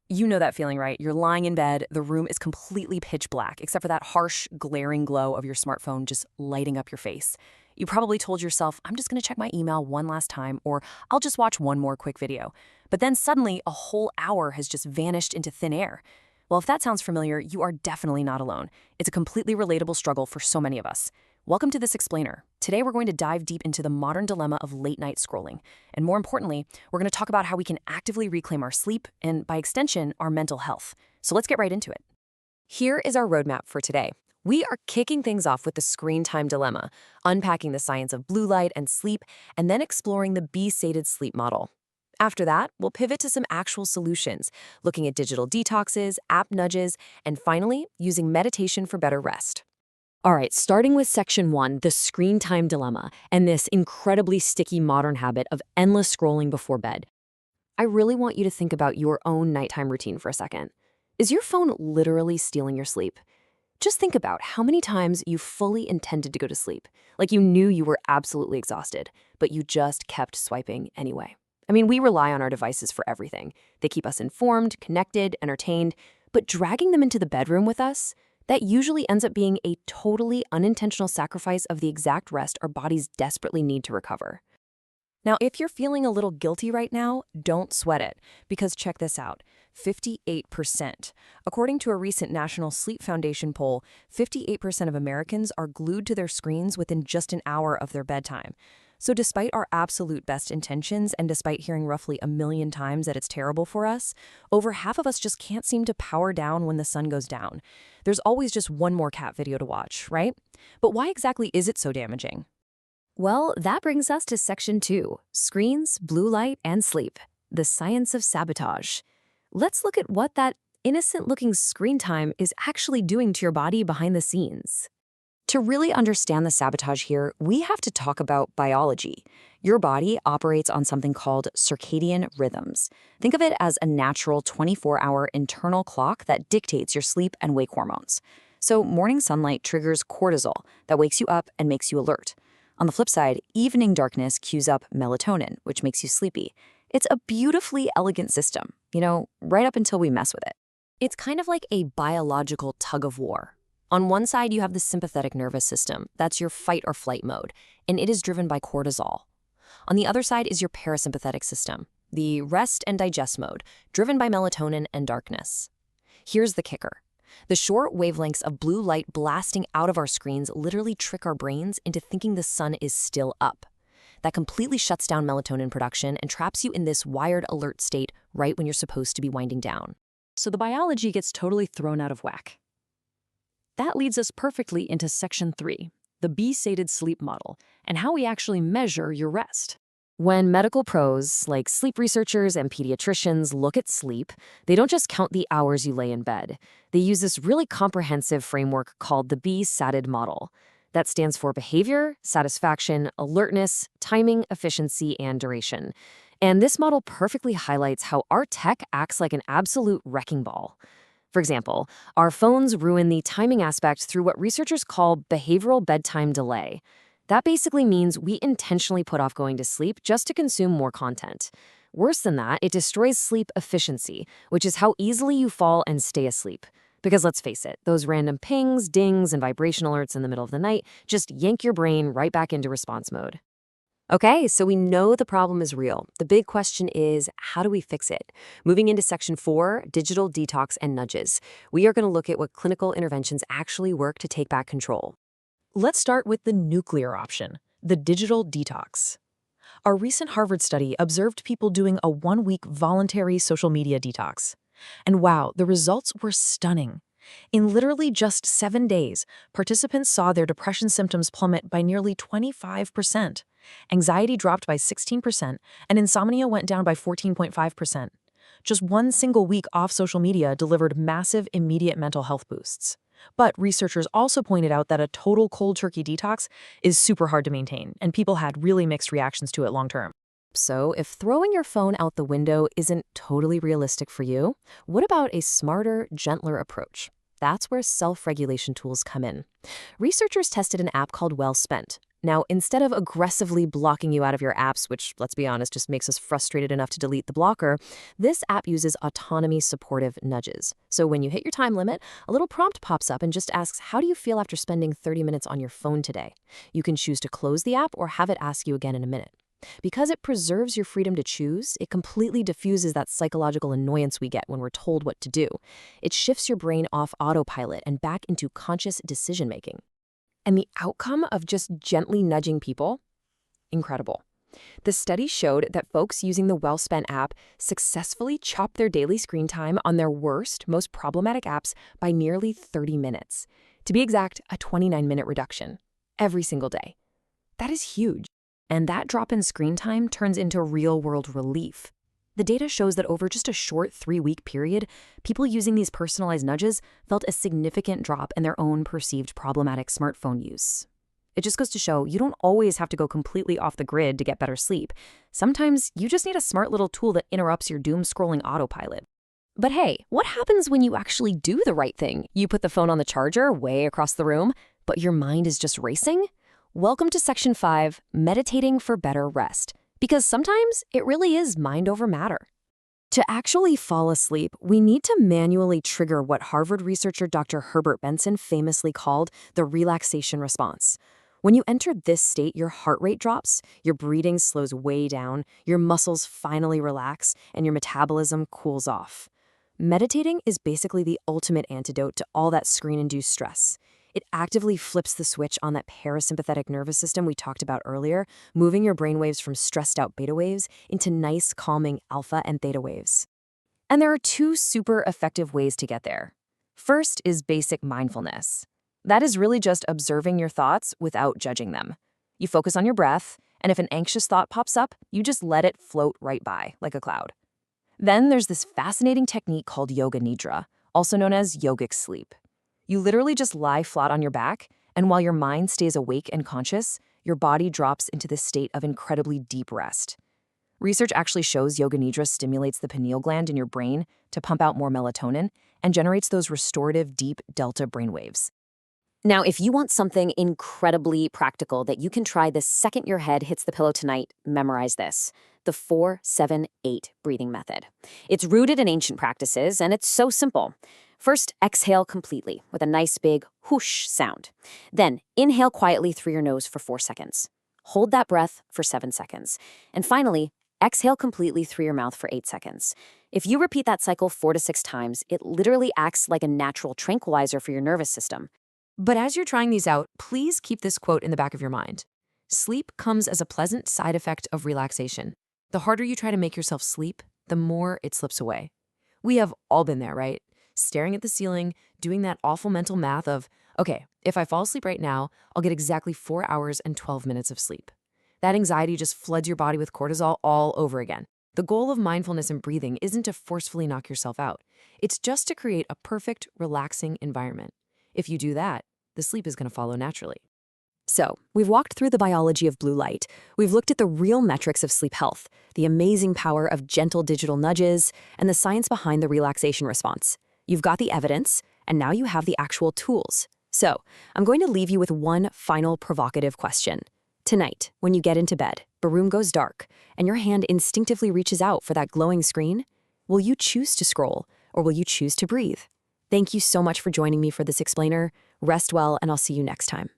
You know that feeling, right? You're lying in bed, the room is completely pitch black, except for that harsh, glaring glow of your smartphone just lighting up your face. You probably told yourself, I'm just gonna check my email one last time, or I'll just watch one more quick video. But then suddenly, a whole hour has just vanished into thin air. Well, if that sounds familiar, you are definitely not alone. It's a completely relatable struggle for so many of us. Welcome to This Explainer. Today we're going to dive deep into the modern dilemma of late-night scrolling. And more importantly, we're going to talk about how we can actively reclaim our sleep and, by extension, our mental health. So let's get right into it. Here is our roadmap for today. We are kicking things off with the screen time dilemma, unpacking the science of blue light and sleep, and then exploring the B-sated sleep model. After that, we'll pivot to some actual solutions, looking at digital detoxes, app nudges, and finally, using meditation for better rest. All right, starting with section 1, the screen time dilemma, and this incredibly sticky modern habit of endless scrolling before bed. I really want you to think about your own nighttime routine for a second. Is your phone literally stealing your sleep? Just think about how many times you fully intended to go to sleep, like you knew you were absolutely exhausted, but you just kept swiping anyway. I mean, we rely on our devices for everything. They keep us informed, connected, entertained, but dragging them into the bedroom with us, that usually ends up being a totally unintentional sacrifice of the exact rest our bodies desperately need to recover. Now, if you're feeling a little guilty right now, don't sweat it, because check this out, 58%. According to a recent National Sleep Foundation poll, 58% of Americans are glued to their screens within just an hour of their bedtime. So despite our absolute best intentions and despite hearing roughly 1,000,000 times that it's terrible for us, over half of us just can't seem to power down when the sun goes down. There's always just one more cat video to watch, right? But why exactly is it so damaging? Well, that brings us to section 2, screens, blue light, and sleep, the science of sabotage. Let's look at what that innocent-looking screen time is actually doing to your body behind the scenes. To really understand the sabotage here, we have to talk about biology. Your body operates on something called circadian rhythms. Think of it as a natural 24-hour internal clock that dictates your sleep and wake hormones. So morning sunlight triggers cortisol that wakes you up and makes you alert. On the flip side, evening darkness cues up melatonin, which makes you sleepy. It's a beautifully elegant system, right up until we mess with it. It's kind of like a biological tug of war. On one side, you have the sympathetic nervous system. That's your fight or flight mode, and it is driven by cortisol. On the other side is your parasympathetic system, the rest and digest mode, driven by melatonin and darkness. Here's the kicker. The short wavelengths of blue light blasting out of our screens literally trick our brains into thinking the sun is still up. That completely shuts down melatonin production and traps you in this wired alert state right when you're supposed to be winding down. So the biology gets totally thrown out of whack. That leads us perfectly into section 3, the B-sated sleep model, and how we actually measure your rest. When medical pros, like sleep researchers and pediatricians, look at sleep, they don't just count the hours you lay in bed. They use this really comprehensive framework called the B-sated model. That stands for behavior, satisfaction, alertness, timing, efficiency, and duration. And this model perfectly highlights how our tech acts like an absolute wrecking ball. For example, our phones ruin the timing aspect through what researchers call behavioral bedtime delay. That basically means we intentionally put off going to sleep just to consume more content. Worse than that, it destroys sleep efficiency, which is how easily you fall and stay asleep. Because let's face it, those random pings, dings, and vibration alerts in the middle of the night just yank your brain right back into response mode. Okay, so we know the problem is real. The big question is, how do we fix it? Moving into section 4, digital detox and nudges, we are going to look at what clinical interventions actually work to take back control. Let's start with the nuclear option, the digital detox. A recent Harvard study observed people doing a 1-week voluntary social media detox. And wow, the results were stunning. In literally just 7 days, participants saw their depression symptoms plummet by nearly 25%. Anxiety dropped by 16%, and insomnia went down by 14.5%. Just one single week off social media delivered massive immediate mental health boosts. But researchers also pointed out that a total cold turkey detox is super hard to maintain, and people had really mixed reactions to it long term. So if throwing your phone out the window isn't totally realistic for you, what about a smarter, gentler approach? That's where self-regulation tools come in. Researchers tested an app called Well Spent. Now, instead of aggressively blocking you out of your apps, which, let's be honest, just makes us frustrated enough to delete the blocker, this app uses autonomy supportive nudges. So when you hit your time limit, a little prompt pops up and just asks, how do you feel after spending 30 minutes on your phone today? You can choose to close the app or have it ask you again in a minute. Because it preserves your freedom to choose, it completely diffuses that psychological annoyance we get when we're told what to do. It shifts your brain off autopilot and back into conscious decision-making. And the outcome of just gently nudging people? Incredible. The study showed that folks using the WellSpent app successfully chopped their daily screen time on their worst, most problematic apps by nearly 30 minutes. To be exact, a 29-minute reduction every single day. That is huge. And that drop in screen time turns into real-world relief. The data shows that over just a short 3-week period, people using these personalized nudges felt a significant drop in their own perceived problematic smartphone use. It just goes to show you don't always have to go completely off the grid to get better sleep. Sometimes you just need a smart little tool that interrupts your doom-scrolling autopilot. But hey, what happens when you actually do the right thing? You put the phone on the charger way across the room, but your mind is just racing? Welcome to Section 5, Meditating for Better Rest. Because sometimes it really is mind over matter. To actually fall asleep, we need to manually trigger what Harvard researcher Dr. Herbert Benson famously called the relaxation response. When you enter this state, your heart rate drops, your breathing slows way down, your muscles finally relax, and your metabolism cools off. Meditating is basically the ultimate antidote to all that screen-induced stress. It actively flips the switch on that parasympathetic nervous system we talked about earlier, moving your brainwaves from stressed-out beta waves into nice, calming alpha and theta waves. And there are 2 super effective ways to get there. First is basic mindfulness. That is really just observing your thoughts without judging them. You focus on your breath, and if an anxious thought pops up, you just let it float right by, like a cloud. Then there's this fascinating technique called Yoga Nidra, also known as yogic sleep. You literally just lie flat on your back, and while your mind stays awake and conscious, your body drops into this state of incredibly deep rest. Research actually shows Yoga Nidra stimulates the pineal gland in your brain to pump out more melatonin and generates those restorative deep delta brainwaves. Now, if you want something incredibly practical that you can try the second your head hits the pillow tonight, memorize this: the 4-7-8 breathing method. It's rooted in ancient practices, and it's so simple. First, exhale completely with a nice big whoosh sound. Then, inhale quietly through your nose for 4 seconds. Hold that breath for 7 seconds. And finally, exhale completely through your mouth for 8 seconds. If you repeat that cycle 4 to 6 times, it literally acts like a natural tranquilizer for your nervous system. But as you're trying these out, please keep this quote in the back of your mind. Sleep comes as a pleasant side effect of relaxation. The harder you try to make yourself sleep, the more it slips away. We have all been there, right? Staring at the ceiling, doing that awful mental math of, okay, if I fall asleep right now, I'll get exactly 4 hours and 12 minutes of sleep. That anxiety just floods your body with cortisol all over again. The goal of mindfulness and breathing isn't to forcefully knock yourself out. It's just to create a perfect, relaxing environment. If you do that, the sleep is going to follow naturally. So, we've walked through the biology of blue light. We've looked at the real metrics of sleep health, the amazing power of gentle digital nudges, and the science behind the relaxation response. You've got the evidence, and now you have the actual tools. So, I'm going to leave you with one final provocative question. Tonight, when you get into bed, the room goes dark, and your hand instinctively reaches out for that glowing screen, will you choose to scroll, or will you choose to breathe? Thank you so much for joining me for this explainer. Rest well, and I'll see you next time.